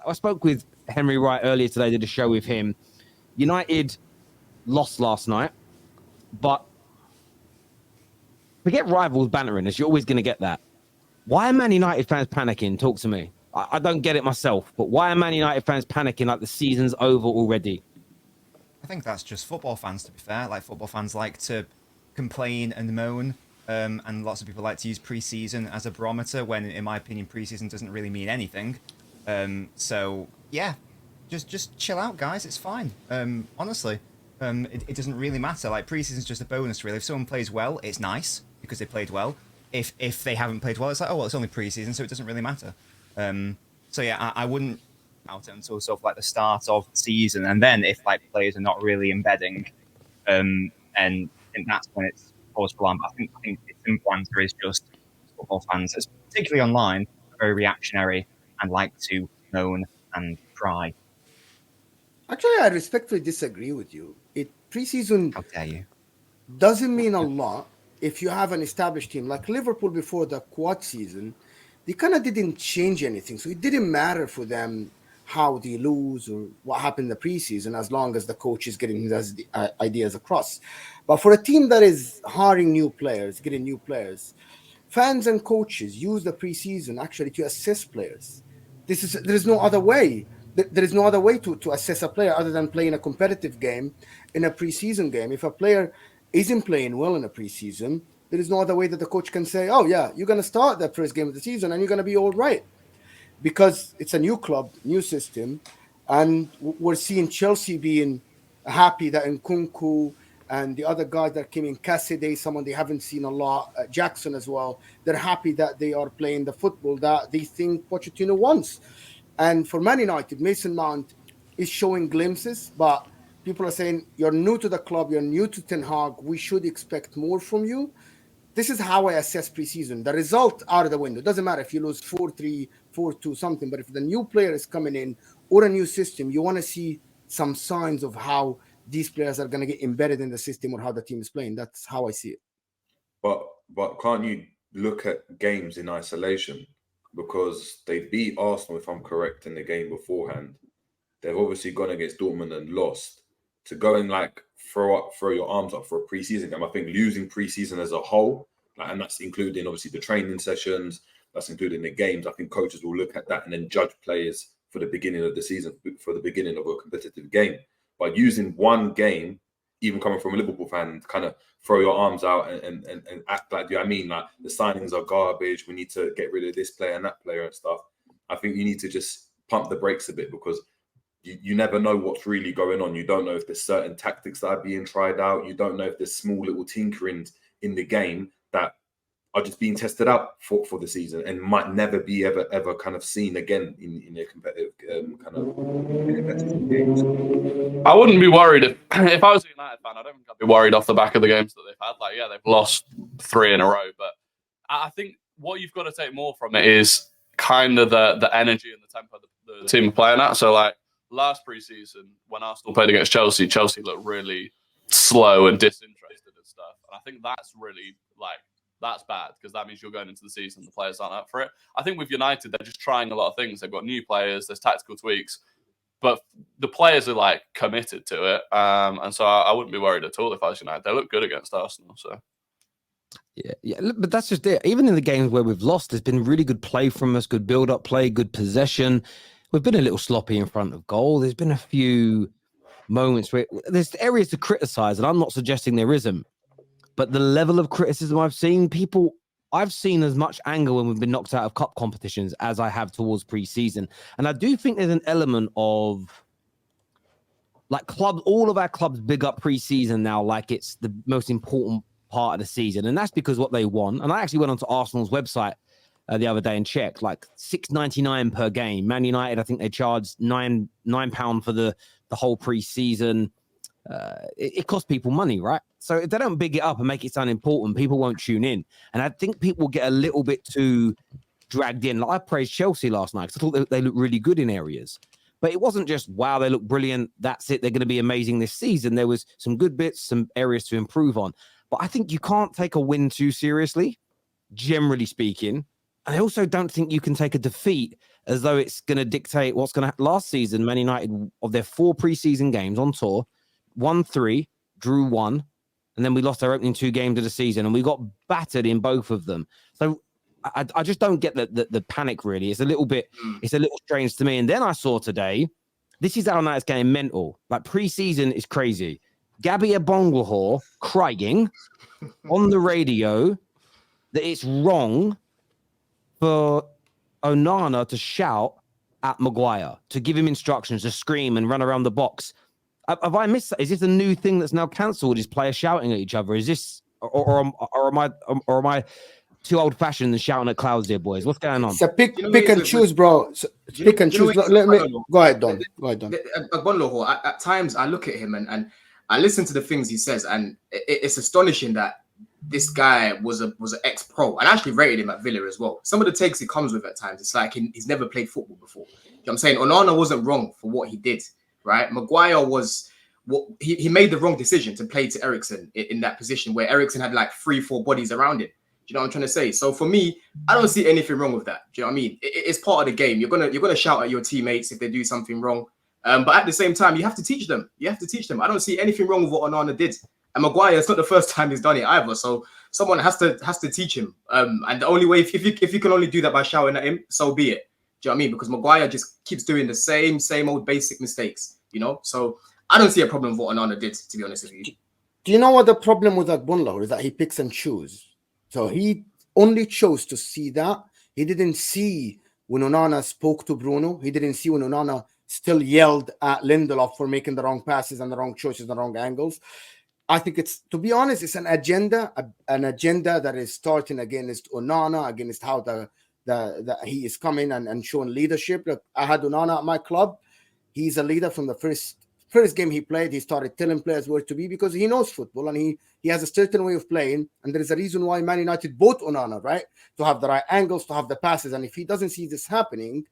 I spoke with Henry Wright earlier today, did a show with him. United lost last night, but forget rivals bantering us. You're always going to get that. Why are Man United fans panicking? Talk to me. I don't get it myself, but why are Man United fans panicking like the season's over already? I think that's just football fans, to be fair. Like, football fans like to complain and moan, and lots of people like to use pre-season as a barometer when, in my opinion, pre-season doesn't really mean anything. So, yeah, just chill out, guys. It's fine. Honestly, it doesn't really matter. Like, pre-season's just a bonus, really. If someone plays well, it's nice because they played well. If they haven't played well, it's like, oh, well, it's only pre-season, so it doesn't really matter. So, yeah, I wouldn't out until sort of like the start of the season, and then if like players are not really embedding, and that's when it's cause for alarm. I think the simple answer is just football fans, particularly online, are very reactionary and like to moan and cry. Actually, I respectfully disagree with you. Preseason How dare you? doesn't mean a lot if you have an established team like Liverpool before the quad season. They kind of didn't change anything, so it didn't matter for them how they lose or what happened in the preseason, as long as the coach is getting his ideas across. But for a team that is hiring new players, getting new players, fans and coaches use the preseason actually to assess players. There is no other way. There is no other way to assess a player other than playing a competitive game in a preseason game. If a player isn't playing well in a preseason, there is no other way that the coach can say, oh yeah, you're going to start that first game of the season and you're going to be all right. Because it's a new club, new system, and we're seeing Chelsea being happy that Nkunku and the other guys that came in, Cassidy, someone they haven't seen a lot, Jackson as well, they're happy that they are playing the football that they think Pochettino wants. And for Man United, Mason Mount is showing glimpses, but people are saying, you're new to the club, you're new to Ten Hag, we should expect more from you. This is how I assess preseason. The result out of the window. It doesn't matter if you lose 4-3, 4-2, something. But if the new player is coming in or a new system, you want to see some signs of how these players are going to get embedded in the system or how the team is playing. That's how I see it. But can't you look at games in isolation? Because they beat Arsenal, if I'm correct, in the game beforehand. They've obviously gone against Dortmund and lost. To go and like throw your arms up for a preseason game, I think losing preseason as a whole, and that's including obviously the training sessions, that's including the games. I think coaches will look at that and then judge players for the beginning of the season, for the beginning of a competitive game. But using one game, even coming from a Liverpool fan, kind of throw your arms out and act like, do you know what I mean? Like the signings are garbage. We need to get rid of this player and that player and stuff. I think you need to just pump the brakes a bit because you never know what's really going on. You don't know if there's certain tactics that are being tried out. You don't know if there's small little tinkerings in the game that are just being tested out for the season and might never be ever kind of seen again in a competitive competitive games. I wouldn't be worried if I was a United fan. I don't think I'd be worried off the back of the games that they've had. Like, yeah, they've lost 3 in a row, but I think what you've got to take more from it is kind of the energy and the tempo the team are playing at. So, like, last preseason, when Arsenal played against Chelsea, Chelsea looked really slow and disinterested and stuff. And I think that's really, like, that's bad because that means you're going into the season and the players aren't up for it. I think with United, they're just trying a lot of things. They've got new players, there's tactical tweaks, but the players are, like, committed to it. And so I wouldn't be worried at all if I was United. They look good against Arsenal, so... Yeah, but that's just it. Even in the games where we've lost, there's been really good play from us, good build-up play, good possession. We've been a little sloppy in front of goal. There's been a few moments where there's areas to criticize, and I'm not suggesting there isn't. But the level of criticism I've seen as much anger when we've been knocked out of cup competitions as I have towards pre-season. And I do think there's an element of, like, all of our clubs big up pre-season now like it's the most important part of the season. And that's because what they want. And I actually went onto Arsenal's website the other day and checked, like $6.99 per game. Man United, I think they charged £9 for the whole pre-season. It costs people money, right? So if they don't big it up and make it sound important, people won't tune in. And I think people get a little bit too dragged in. Like, I praised Chelsea last night because I thought they looked really good in areas. But it wasn't just, wow, they look brilliant, that's it, they're going to be amazing this season. There was some good bits, some areas to improve on. But I think you can't take a win too seriously, generally speaking. And I also don't think you can take a defeat as though it's going to dictate what's going to happen. Last season, Man United, of their 4 preseason games on tour, won 3, drew 1, and then we lost our opening 2 games of the season, and we got battered in both of them. So I just don't get the panic, really. It's a little strange to me. And then I saw today, this is how now it's getting mental. Like, preseason is crazy. Gabby Abonglahor crying on the radio that it's wrong for Onana to shout at Maguire, to give him instructions, to scream and run around the box. Have I missed that? Is this a new thing that's now cancelled? Is players shouting at each other? Is this, or am I too old-fashioned and shouting at clouds here, boys? What's going on? It's a pick and choose, bro. Pick and choose. Let me go ahead, Don. Go ahead, Don. At times, I look at him and I listen to the things he says, and it's astonishing that this guy was an ex-pro, and I actually rated him at Villa as well. Some of the takes he comes with at times, it's like he's never played football before. You know what I'm saying? Onana wasn't wrong for what he did, right? Maguire was he made the wrong decision to play to Eriksen in that position where Eriksen had like 3-4 bodies around him. Do you know what I'm trying to say? So for me, I don't see anything wrong with that. Do you know what I mean? It's part of the game. You're gonna shout at your teammates if they do something wrong. But at the same time, you have to teach them. I don't see anything wrong with what Onana did. And Maguire, it's not the first time he's done it either. So someone has to teach him. And the only way, if you can only do that by shouting at him, so be it. Do you know what I mean? Because Maguire just keeps doing the same old basic mistakes, you know? So I don't see a problem with what Onana did, to be honest with you. Do you know what the problem with Agbonlahor is? That he picks and chooses. So he only chose to see that. He didn't see when Onana spoke to Bruno. He didn't see when Onana still yelled at Lindelof for making the wrong passes and the wrong choices, the wrong angles. I think to be honest, it's an agenda that is starting against Onana, against how the he is coming and showing leadership. Look, I had Onana at my club. He's a leader from the first game he played. He started telling players where to be because he knows football and he has a certain way of playing. And there is a reason why Man United bought Onana, right? To have the right angles, to have the passes. And if he doesn't see this happening,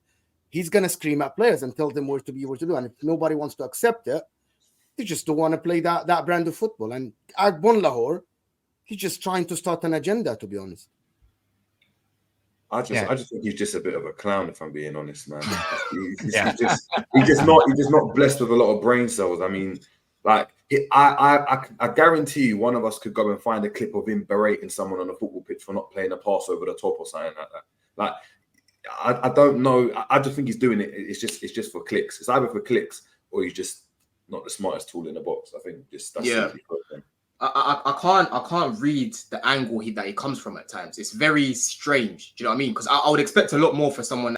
he's going to scream at players and tell them where to be, what to do. And if nobody wants to accept it, they just don't want to play that brand of football. And Agbonlahor, he's just trying to start an agenda, to be honest. I just think he's just a bit of a clown, if I'm being honest, man. He's just not blessed with a lot of brain cells. I mean, like, I guarantee you one of us could go and find a clip of him berating someone on a football pitch for not playing a pass over the top or something like that. Like, I don't know. I just think he's doing it. It's just for clicks. It's either for clicks or he's just not the smartest tool in the box. I think that's simply put them. I can't read the angle that he comes from at times. It's very strange. Do you know what I mean? Because I would expect a lot more for someone.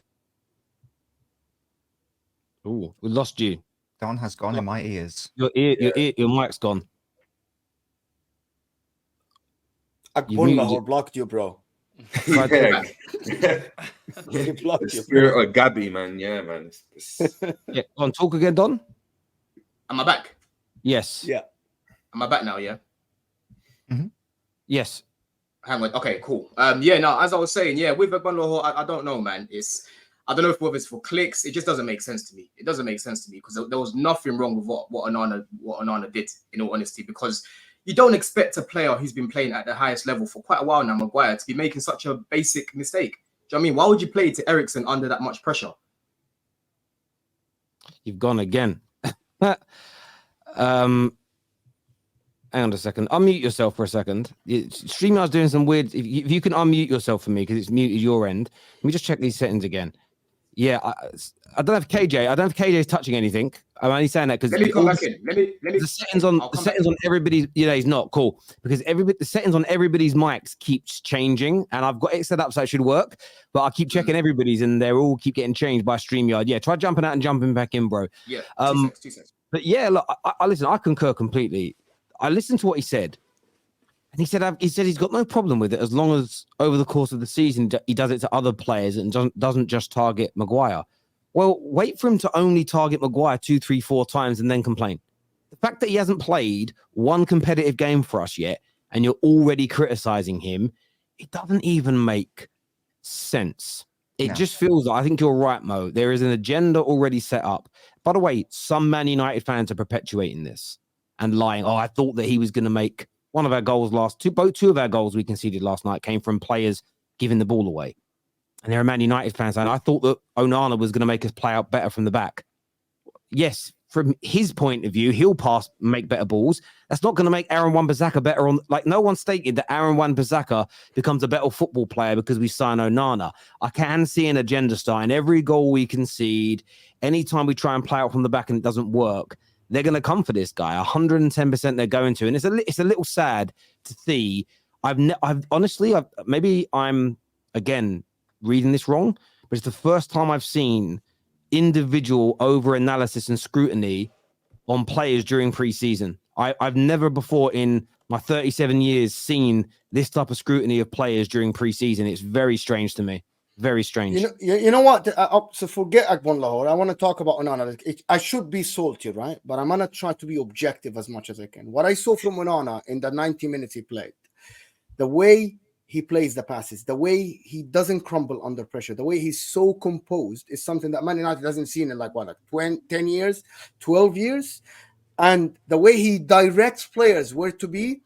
Oh, we lost you. Don has gone in my ears. Your mic's gone. Agbonlahor blocked you, bro. Yeah. He blocked The you. spirit of Gabby, man. Yeah, man. Yeah, go on, talk again, Don. Am I back? Yes. Yeah. Am I back now? Yeah. Yes. Hang on. Okay, cool. No, as I was saying, with Agbonlahor, I don't know, man. I don't know whether it's for clicks. It just doesn't make sense to me. It doesn't make sense to me because there was nothing wrong with what Onana did, in all honesty, because you don't expect a player who's been playing at the highest level for quite a while now, Maguire, to be making such a basic mistake. Do you know what I mean? Why would you play to Eriksen under that much pressure? You've gone again. Hang on a second. Unmute yourself for a second. StreamYard's doing some weird. If you can unmute yourself for me because it's muted your end. Let me just check these settings again. Yeah, I don't have KJ. I don't have KJ's touching anything. I'm only saying that because let me come back in. Let me. The settings on everybody's. Yeah, he's not cool because the settings on everybody's mics keeps changing, and I've got it set up so it should work. But I keep checking everybody's, and they're all keep getting changed by StreamYard. Yeah, try jumping out and jumping back in, bro. Yeah. 2 seconds. But yeah, look, I listen. I concur completely. I listened to what he said, and he said he's got no problem with it as long as over the course of the season he does it to other players and doesn't just target Maguire. Well, wait for him to only target Maguire 2, 3, 4 times and then complain. The fact that he hasn't played one competitive game for us yet, and you're already criticizing him, it doesn't even make sense. It just feels like, I think you're right, Mo. There is an agenda already set up. By the way, some Man United fans are perpetuating this and lying. Oh, I thought that he was going to make one of our goals two of our goals we conceded last night came from players giving the ball away. and they're a Man United fans, and I thought that Onana was going to make us play out better from the back. Yes, from his point of view, he'll make better balls. That's not going to make Aaron Wan-Bissaka better on. Like, no one stated that Aaron Wan-Bissaka becomes a better football player because we sign Onana. I can see an agenda starting. Every goal we concede, anytime we try and play out from the back and it doesn't work, they're going to come for this guy. 110% they're going to, and it's a little sad to see. I've honestly, maybe I'm again reading this wrong, but it's the first time I've seen individual over analysis and scrutiny on players during preseason. I've never before in my 37 years seen this type of scrutiny of players during preseason. It's very strange to me. Very strange. You know what? So forget Agbon Lahore. I want to talk about Onana. I should be salty, right? But I'm going to try to be objective as much as I can. What I saw from Onana in the 90 minutes he played, the way he plays the passes, the way he doesn't crumble under pressure, the way he's so composed is something that Man United hasn't seen in like 10 years, 12 years. And the way he directs players where to be,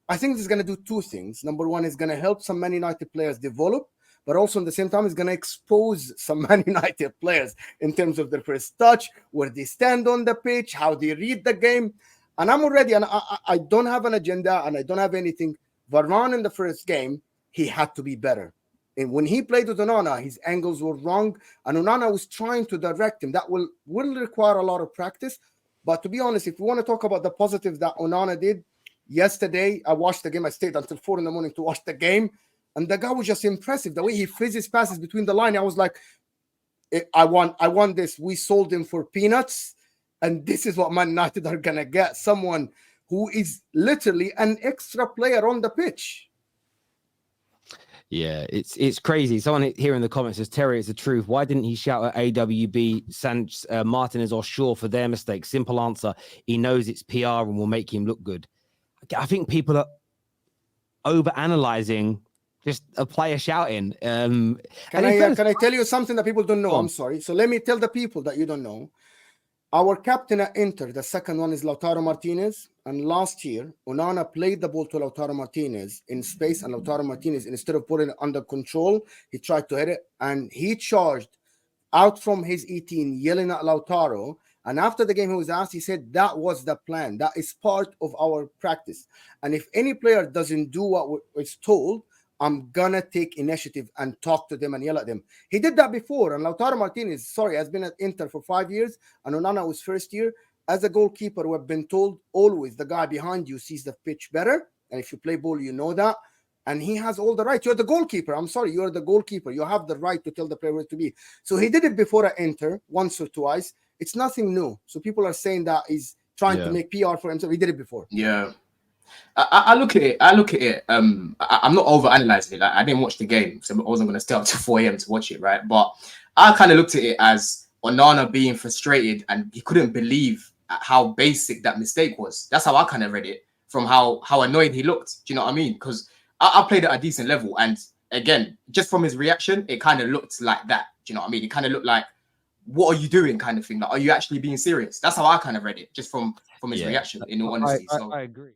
I think this is going to do two things. Number one, is going to help some Man United players develop, but also at the same time, it's going to expose some Man United players in terms of their first touch, where they stand on the pitch, how they read the game. And I'm already, and I don't have an agenda and I don't have anything. Varane in the first game, he had to be better. And when he played with Onana, his angles were wrong. And Onana was trying to direct him. That will require a lot of practice. But to be honest, if we want to talk about the positives that Onana did, yesterday, I watched the game. I stayed until 4 a.m. to watch the game. And the guy was just impressive. The way he fizzes passes between the line, I was like, I want this. We sold him for peanuts. And this is what Man United are going to get. Someone who is literally an extra player on the pitch. Yeah, it's crazy. Someone here in the comments says, Terry, it's the truth. Why didn't he shout at AWB, Martinez or Shaw for their mistake? Simple answer. He knows it's PR and will make him look good. I think people are over-analyzing just a player shouting. Can I tell you something that people don't know? I'm sorry. So let me tell the people that you don't know. Our captain at Inter, the second one is Lautaro Martinez. And last year, Onana played the ball to Lautaro Martinez in space. And Lautaro Martinez, instead of putting it under control, he tried to hit it. And he charged out from his 18, yelling at Lautaro. And after the game, he was asked, he said, that was the plan. That is part of our practice. And if any player doesn't do what is told, I'm going to take initiative and talk to them and yell at them. He did that before. And Lautaro Martinez, has been at Inter for 5 years. And Onana was first year. As a goalkeeper, we've been told always the guy behind you sees the pitch better. And if you play ball, you know that. And he has all the right. You're the goalkeeper. I'm sorry. You're the goalkeeper. You have the right to tell the player where to be. So he did it before at Inter, once or twice. It's nothing new. So people are saying that he's trying to make PR for himself. He did it before. Yeah. I look at it. I'm not over analyzing it. Like, I didn't watch the game, so I wasn't going to stay up to 4 a.m. to watch it, right? But I kind of looked at it as Onana being frustrated and he couldn't believe how basic that mistake was. That's how I kind of read it, from how annoyed he looked. Do you know what I mean? Because I played at a decent level, and again, just from his reaction, it kind of looked like that. Do you know what I mean? It kind of looked like, what are you doing, kind of thing. Like, are you actually being serious? That's how I kind of read it, just from his reaction, in all honesty. I agree.